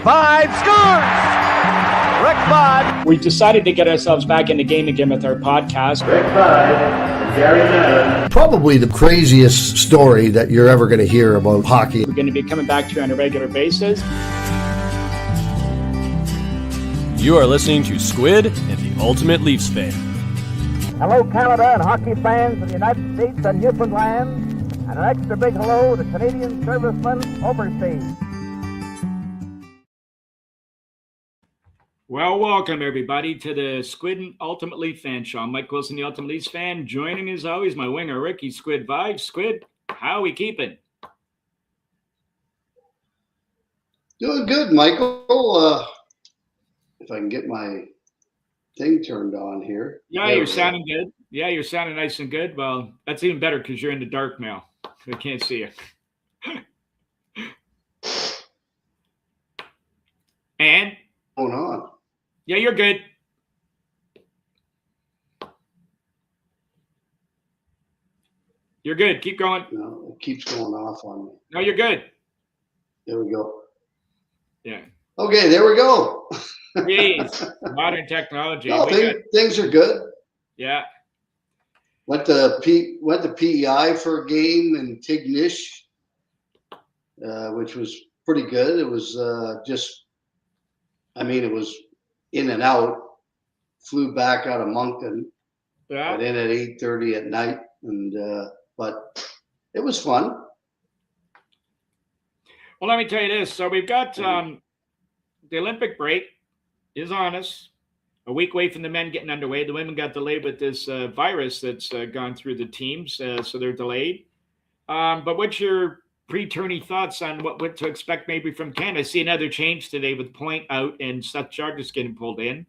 5 scores! Rick Bond. We decided to get ourselves back in the game again with our podcast. Rick Bond, Gary Madden. Probably the craziest story that you're ever going to hear about hockey. We're going to be coming back to you on a regular basis. You are listening to Squid and the Ultimate Leafs Fan. Hello, Canada and hockey fans of the United States and Newfoundland, and an extra big hello to Canadian servicemen overseas. Well, welcome everybody to the Squid and Ultimate Leaf Fan Show. I'm Mike Wilson, the Ultimate Leafs Fan. Joining me as always, my winger, Ricky Squid Vibes. Squid, how are we keeping? Doing good, Michael. If I can get my thing turned on here. Yeah, you're sounding good. Yeah, you're sounding nice and good. Well, that's even better because you're in the dark now. I can't see you. And? What's going on? Yeah, you're good. You're good. Keep going. No, it keeps going off on me. No, you're good. There we go. Yeah. Okay, there we go. Jeez, modern technology. No, things are good. Yeah. Went to PEI for a game in Tignish, which was pretty good. It was it was in and out. Flew back out of Moncton. Yeah. Got in at 8:30 at night, but it was fun. Well, let me tell you this. So we've got the Olympic break is on us. A week away from the men getting underway. The women got delayed with this virus that's gone through the teams, so they're delayed. But what's your pre-tourney thoughts on what to expect maybe from Canada? I see another change today with Point out and Seth Jarvis getting pulled in.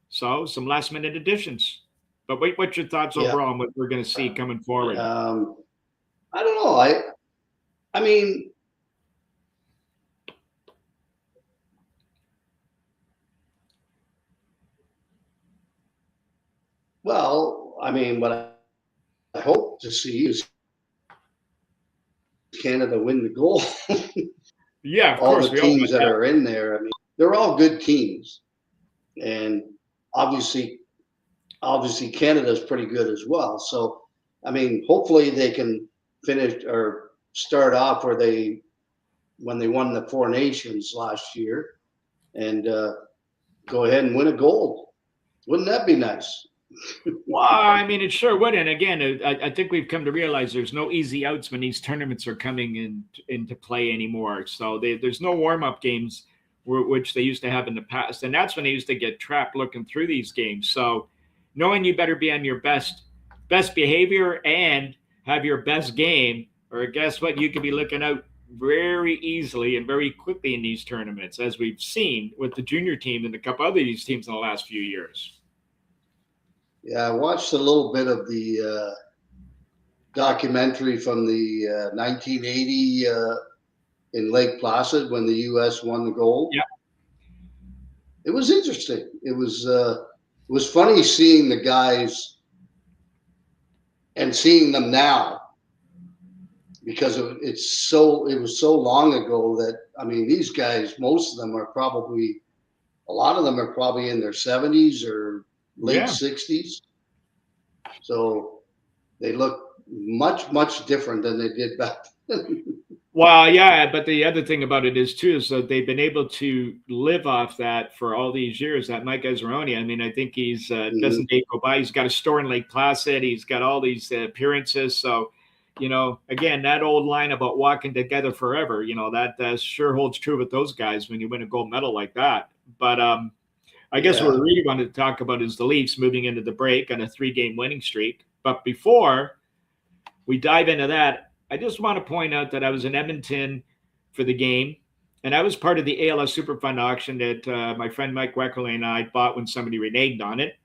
So some last-minute additions. But what's your thoughts overall on what we're going to see coming forward? I don't know. I mean, what I hope to see is Canada win the gold. Yeah, of all course. the teams that are in there, I mean, they're all good teams. And obviously Canada's pretty good as well. So, I mean, hopefully they can finish or start off when they won the Four Nations last year and go ahead and win a gold. Wouldn't that be nice? Well, I mean, it sure would. And again, I think we've come to realize there's no easy outs when these tournaments are coming into play anymore. So there's no warm-up games, which they used to have in the past. And that's when they used to get trapped looking through these games. So knowing you better be on your best behavior and have your best game, or guess what? You could be looking out very easily and very quickly in these tournaments, as we've seen with the junior team and a couple other these teams in the last few years. Yeah, I watched a little bit of the documentary from the 1980 in Lake Placid when the U.S. won the gold. Yeah, it was interesting. It was funny seeing the guys and seeing them now because it was so long ago that, I mean, these guys, most of them are probably in their 70s or late 60s. So they look much, much different than they did back then. Well, yeah, but the other thing about it is that they've been able to live off that for all these years. That Mike Ezzeroni, I mean, I think he's doesn't date go by. He's got a store in Lake Placid. He's got all these appearances. So, you know, again, that old line about walking together forever, you know, that sure holds true with those guys when you win a gold medal like that. But I guess what we really wanted to talk about is the Leafs moving into the break on a 3-game winning streak. But before we dive into that, I just want to point out that I was in Edmonton for the game, and I was part of the ALS Superfund auction that my friend Mike Weckerle and I bought when somebody reneged on it.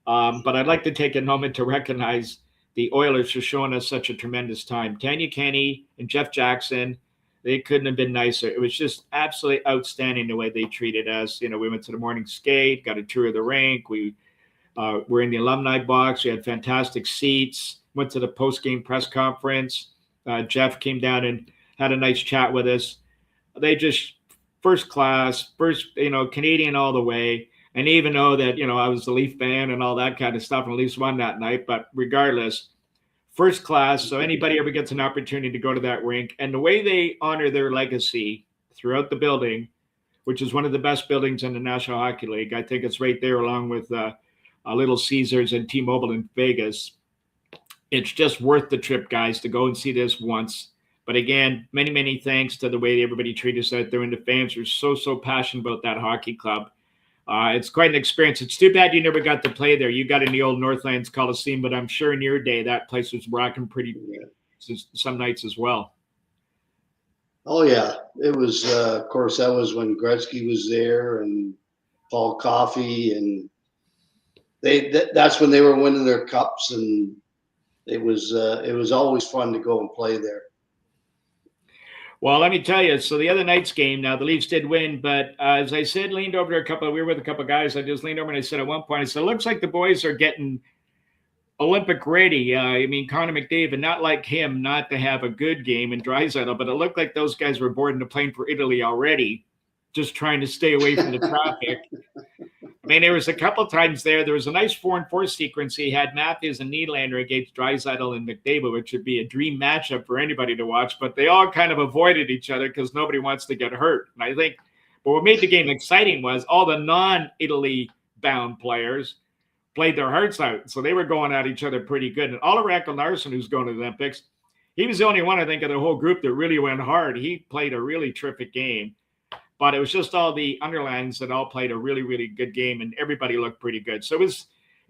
But I'd like to take a moment to recognize the Oilers for showing us such a tremendous time. Tanya Kenny and Jeff Jackson, they couldn't have been nicer. It was just absolutely outstanding the way they treated us. You know, we went to the morning skate, got a tour of the rink. We were in the alumni box. We had fantastic seats. Went to the post-game press conference. Jeff came down and had a nice chat with us. They just first class, Canadian all the way. And even though that, I was the Leaf fan and all that kind of stuff, and Leafs won that night, but regardless, first class. So anybody ever gets an opportunity to go to that rink, and the way they honor their legacy throughout the building, which is one of the best buildings in the National Hockey League. I think it's right there along with Little Caesars and T-Mobile in Vegas. It's just worth the trip, guys, to go and see this once. But again, many, many thanks to the way everybody treated us out there, and the fans are so passionate about that hockey club. It's quite an experience. It's too bad you never got to play there. You got in the old Northlands Coliseum, but I'm sure in your day that place was rocking pretty some nights as well. Oh yeah, it was. Of course, that was when Gretzky was there and Paul Coffey, and that's when they were winning their cups, and it was always fun to go and play there. Well, let me tell you, so the other night's game, now the Leafs did win, but as I said, we were with a couple of guys, I just leaned over and I said at one point, I said, it looks like the boys are getting Olympic ready. Connor McDavid, not like him, not to have a good game in Draisaitl, but it looked like those guys were boarding the plane for Italy already, just trying to stay away from the traffic. There was a couple times there was a nice 4-on-4 sequence. He had Matthews and Nylander against Draisaitl and McDavid, which would be a dream matchup for anybody to watch, but they all kind of avoided each other because nobody wants to get hurt. And I think, but what made the game exciting was all the non-Italy bound players played their hearts out. So they were going at each other pretty good. And Oliver Ekman-Larsson, who's going to the Olympics, he was the only one, I think, of the whole group that really went hard. He played a really terrific game. But it was just all the underlings that all played a really, really good game, and everybody looked pretty good. So it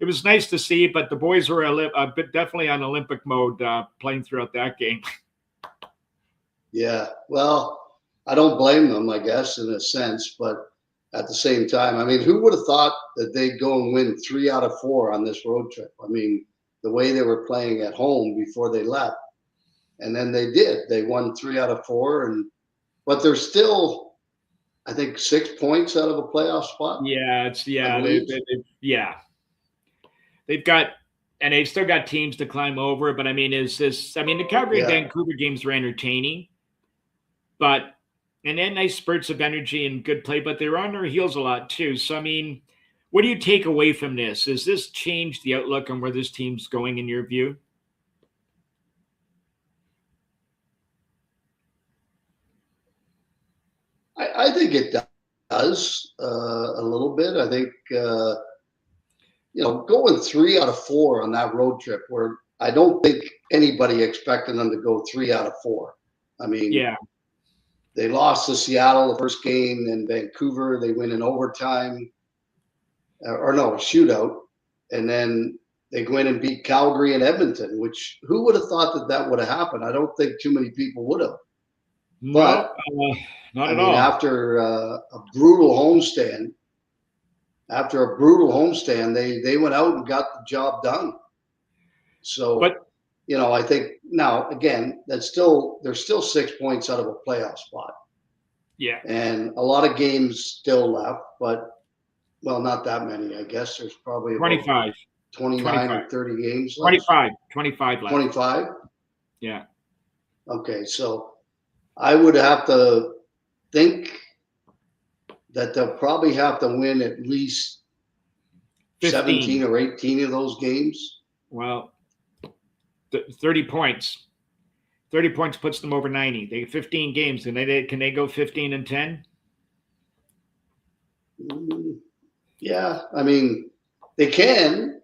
was nice to see, but the boys were a bit definitely on Olympic mode playing throughout that game. Yeah, well, I don't blame them, I guess, in a sense, but at the same time, who would have thought that they'd go and win 3 out of 4 on this road trip? The way they were playing at home before they left, and then they did. They won 3 out of 4, but they're still, I think, 6 points out of a playoff spot. They've got, and they've still got teams to climb over. But the Calgary and Vancouver games were entertaining, and then nice spurts of energy and good play, but they were on their heels a lot too. So what do you take away from this? Does this change the outlook on where this team's going in your view? I think it does a little bit. I think, going 3 out of 4 on that road trip, where I don't think anybody expected them to go 3 out of 4. They lost to Seattle the first game, and Vancouver, they win in overtime, shootout. And then they go in and beat Calgary and Edmonton, which who would have thought that would have happened? I don't think too many people would have. But not at all. After a brutal homestand, they went out and got the job done. So, I think now again they're still 6 points out of a playoff spot. Yeah, and a lot of games still left, but not that many. I guess there's probably 25, 29 or 30 games left. 25 left. 25. Yeah. Okay, so I would have to think that they'll probably have to win at least 15. 17 or 18 of those games. Well, 30 points. 30 points puts them over 90. They have 15 games. Can they go 15-10? Yeah, they can,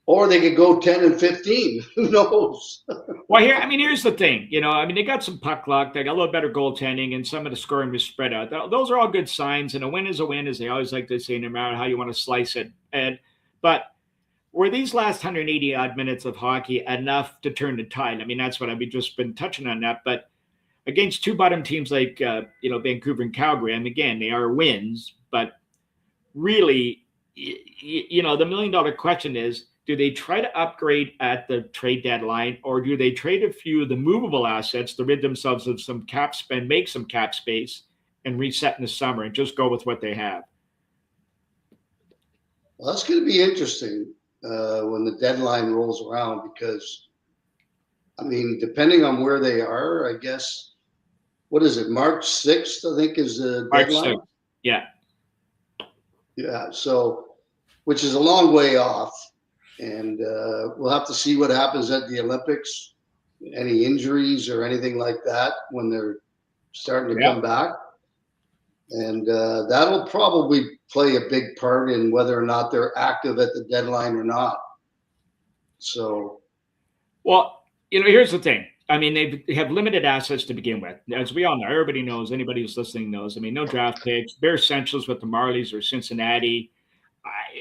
or they could go 10-15. Who knows? Well, here's the thing. They got some puck luck. They got a little better goaltending, and some of the scoring was spread out. Those are all good signs, and a win is a win, as they always like to say, no matter how you want to slice it. But were these last 180 odd minutes of hockey enough to turn the tide? That's what I've just been touching on that. But against two bottom teams like Vancouver and Calgary, again, they are wins, but really, the $1 million question is, do they try to upgrade at the trade deadline, or do they trade a few of the movable assets to rid themselves of some cap spend, make some cap space, and reset in the summer and just go with what they have? Well, that's going to be interesting when the deadline rolls around, because, depending on where they are, I guess what is it? March 6th, I think, is the March deadline. 6th. Yeah. Yeah. So, which is a long way off, and we'll have to see what happens at the Olympics. Any injuries or anything like that when they're starting to come back, and that'll probably play a big part in whether or not they're active at the deadline or not. So, well, here's the thing. I mean, they have limited assets to begin with. As we all know, everybody knows, anybody who's listening knows. I mean, no draft picks, bare essentials with the Marlies or Cincinnati.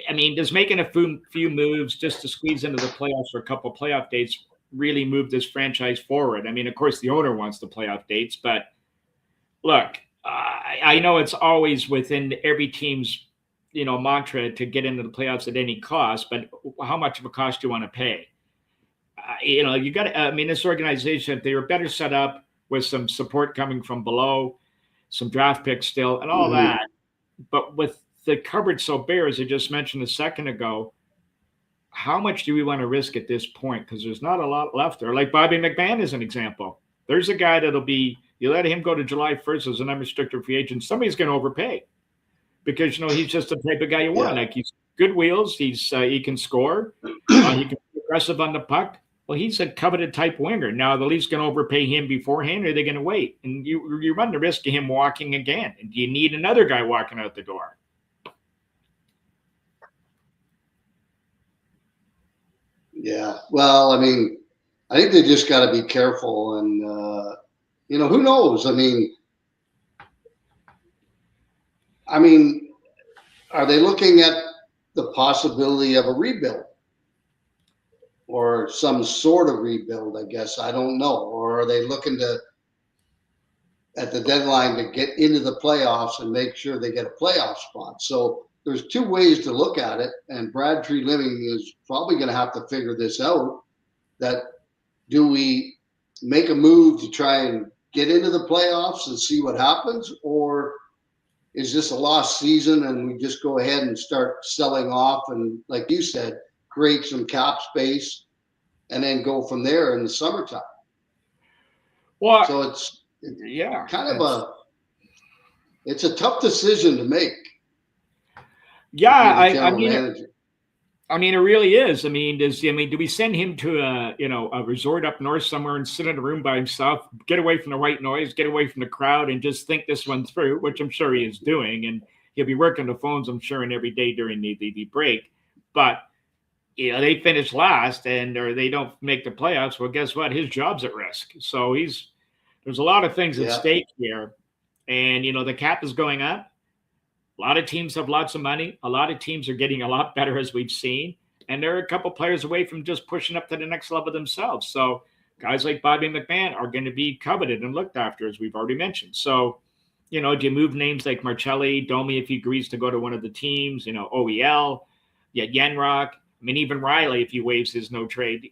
I mean, does making a few moves just to squeeze into the playoffs for a couple of playoff dates really move this franchise forward? I mean, of course, the owner wants the playoff dates, but look, I know it's always within every team's, mantra to get into the playoffs at any cost, but how much of a cost do you want to pay? You got to, I mean, this organization, if they were better set up with some support coming from below, some draft picks still, and all that, but with the cupboard so bare, as I just mentioned a second ago, how much do we want to risk at this point? Because there's not a lot left there. Like Bobby McMahon is an example. There's a guy that'll be, you let him go to July 1st as an unrestricted free agent, somebody's going to overpay because, he's just the type of guy you want. Like, he's good wheels. He can score. He can be aggressive on the puck. Well, he's a coveted type winger. Now, the Leafs going to overpay him beforehand, or are they going to wait? And you run the risk of him walking again. And do you need another guy walking out the door? Yeah. Well, I mean, I think they just got to be careful, and who knows? I mean, are they looking at the possibility of a rebuild or some sort of rebuild? I guess I don't know. Or are they looking at the deadline to get into the playoffs and make sure they get a playoff spot? So there's two ways to look at it, and Brad Treliving is probably going to have to figure this out. That do we make a move to try and get into the playoffs and see what happens, or is this a lost season and we just go ahead and start selling off and, like you said, create some cap space and then go from there in the summertime? Well, so it's a tough decision to make. Yeah, I mean, it really is. I mean, do we send him to a resort up north somewhere and sit in a room by himself, get away from the white noise, get away from the crowd, and just think this one through, which I'm sure he is doing, and he'll be working the phones, I'm sure, and every day during the break. But they finish last, or they don't make the playoffs. Well, guess what? His job's at risk. So there's a lot of things at stake here, and the cap is going up. A lot of teams have lots of money. A lot of teams are getting a lot better, as we've seen. And they're a couple players away from just pushing up to the next level themselves. So guys like Bobby McMahon are going to be coveted and looked after, as we've already mentioned. So, do you move names like Marcelli, Domi, if he agrees to go to one of the teams, OEL, Yenrock, I mean, even Riley, if he waives his no trade,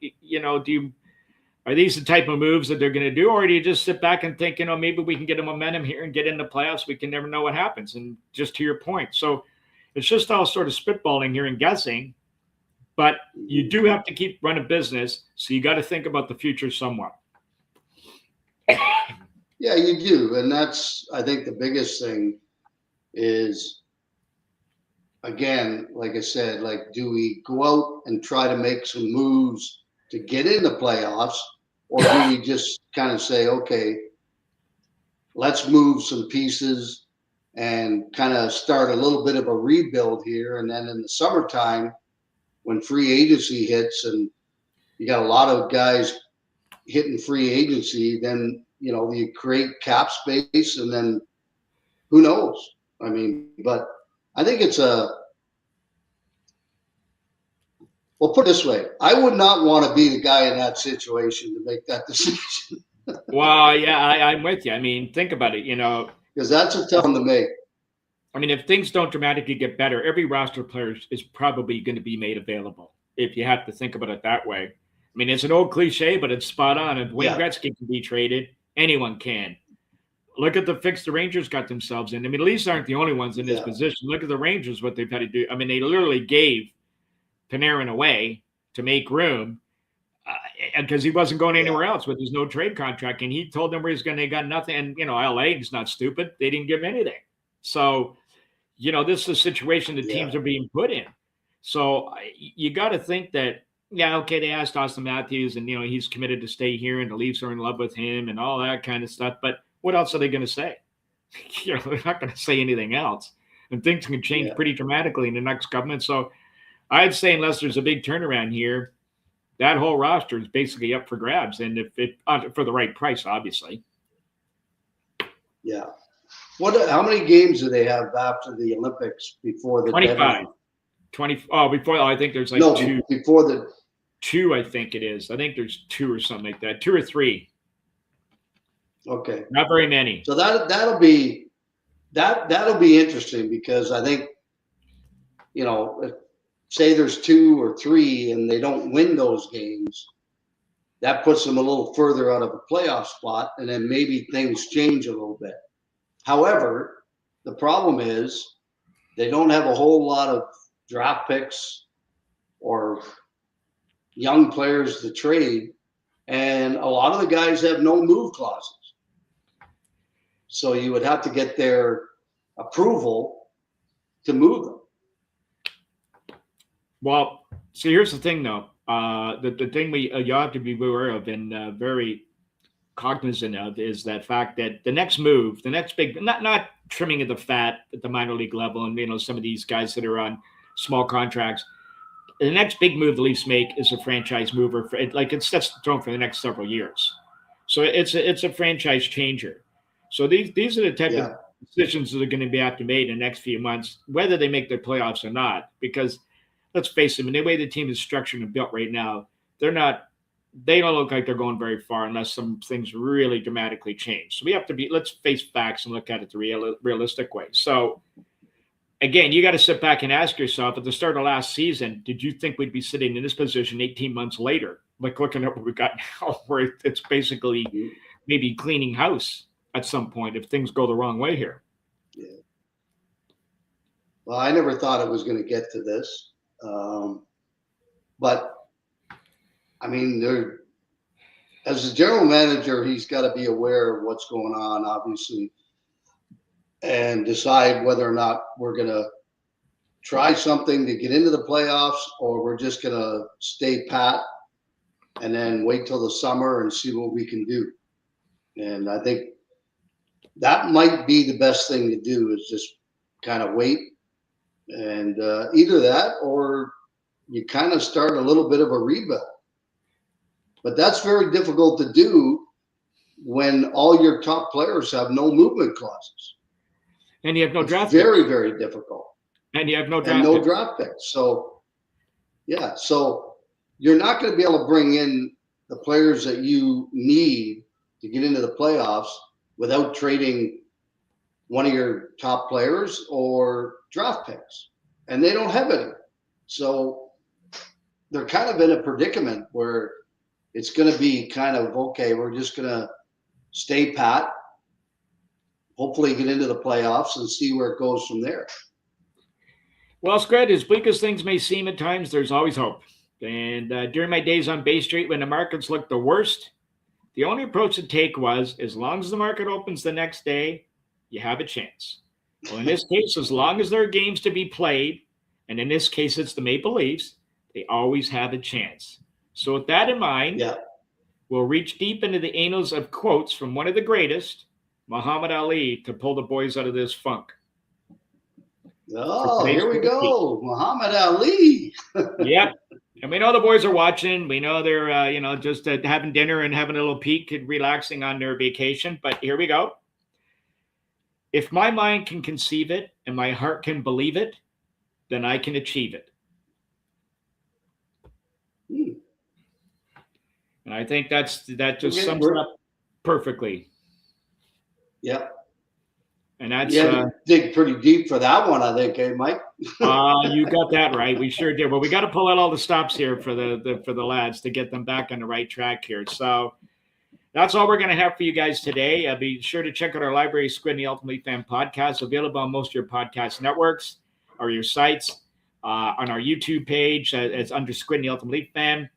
are these the type of moves that they're going to do? Or do you just sit back and think, maybe we can get a momentum here and get in the playoffs? We can never know what happens. And just to your point. So it's just all sort of spitballing here and guessing, but you do have to keep running business. So you got to think about the future somewhat. Yeah, you do. And that's, I think, the biggest thing is, again, like I said, do we go out and try to make some moves to get in the playoffs? Or do we just kind of say, okay, let's move some pieces and kind of start a little bit of a rebuild here. And then in the summertime, when free agency hits and you got a lot of guys hitting free agency, then, you create cap space, and then who knows? I mean, but I think it's well, put it this way, I would not want to be the guy in that situation to make that decision. Well, yeah, I'm with you. I mean, think about it, because that's a tough one to make. I mean, if things don't dramatically get better, every roster player is probably going to be made available, if you have to think about it that way. I mean, it's an old cliche, but it's spot on. If Wayne Gretzky can be traded, anyone can. Look at the fix the Rangers got themselves in. I mean, the Leafs aren't the only ones in this position. Look at the Rangers, what they've had to do. I mean, they literally gave Panarin away to make room. because he wasn't going anywhere else with his no trade contract, and he told them where he's going. They got nothing, and LA is not stupid; they didn't give him anything. So, this is a situation the teams are being put in. So you got to think that, okay, they asked Austin Matthews, and he's committed to stay here, and the Leafs are in love with him, and all that kind of stuff. But what else are they going to say? They're not going to say anything else, and things can change pretty dramatically in the next government. So I'd say unless there's a big turnaround here, that whole roster is basically up for grabs, and if it for the right price, obviously. Yeah. How many games do they have after the Olympics before the 25? deadline? 20. Oh, before I think there's like two. Before the 2, I think it is. I think there's 2 or something like that. 2 or 3. Okay. Not very many. So that'll be interesting, because I think, say there's 2 or 3 and they don't win those games, that puts them a little further out of a playoff spot, and then maybe things change a little bit. However, the problem is they don't have a whole lot of draft picks or young players to trade, and a lot of the guys have no move clauses. So you would have to get their approval to move them. Well, so here's the thing, though. The thing you have to be aware of and very cognizant of is that fact that the next big, not trimming of the fat at the minor league level, and some of these guys that are on small contracts. The next big move the Leafs make is a franchise mover. It's sets the tone for the next several years. So it's a franchise changer. So these are the type of decisions that are going to be have to made in the next few months, whether they make their playoffs or not. Because let's face it, in the way the team is structured and built right now, they don't look like they're going very far unless some things really dramatically change. So let's face facts and look at it the realistic way. So again, you got to sit back and ask yourself, at the start of last season, did you think we'd be sitting in this position 18 months later? Like looking at what we've got now, where it's basically maybe cleaning house at some point if things go the wrong way here. Yeah. Well, I never thought it was going to get to this. But I mean, as a general manager, he's got to be aware of what's going on, obviously, and decide whether or not we're going to try something to get into the playoffs, or we're just going to stay pat and then wait till the summer and see what we can do. And I think that might be the best thing to do, is just kind of wait, and either that or you kind of start a little bit of a rebuild. But that's very difficult to do when all your top players have no movement clauses. And you have no draft picks. Very, very difficult. And you have no draft picks. So, so you're not going to be able to bring in the players that you need to get into the playoffs without trading one of your top players or draft picks. And they don't have any. So they're kind of in a predicament where it's going to be kind of, okay, we're just going to stay pat, hopefully get into the playoffs and see where it goes from there. Well, Squid, as bleak as things may seem at times, there's always hope. And during my days on Bay Street, when the markets looked the worst, the only approach to take was, as long as the market opens the next day, you have a chance. Well, in this case, as long as there are games to be played, and in this case, it's the Maple Leafs, they always have a chance. So with that in mind, we'll reach deep into the annals of quotes from one of the greatest, Muhammad Ali, to pull the boys out of this funk. Oh, here we go. Muhammad Ali. Yep. And we know the boys are watching. We know they're, just having dinner and having a little peek and relaxing on their vacation. But here we go. If my mind can conceive it and my heart can believe it, then I can achieve it. And I think that just sums it up perfectly. Yep. And that's dig pretty deep for that one, I think, Mike? You got that right. We sure did. Well, we got to pull out all the stops here for the lads to get them back on the right track here. So that's all we're going to have for you guys today. Be sure to check out our library, Squid and the Ultimate Leaf Fan podcast, available on most of your podcast networks or your sites. On our YouTube page, it's under Squid and the Ultimate Leaf Fan.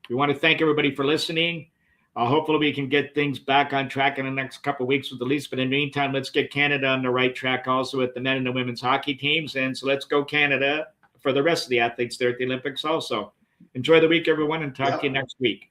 We want to thank everybody for listening. Hopefully we can get things back on track in the next couple of weeks with the Leafs. But in the meantime, let's get Canada on the right track also with the men and the women's hockey teams. And so let's go Canada for the rest of the athletes there at the Olympics also. Enjoy the week, everyone, and talk to you next week.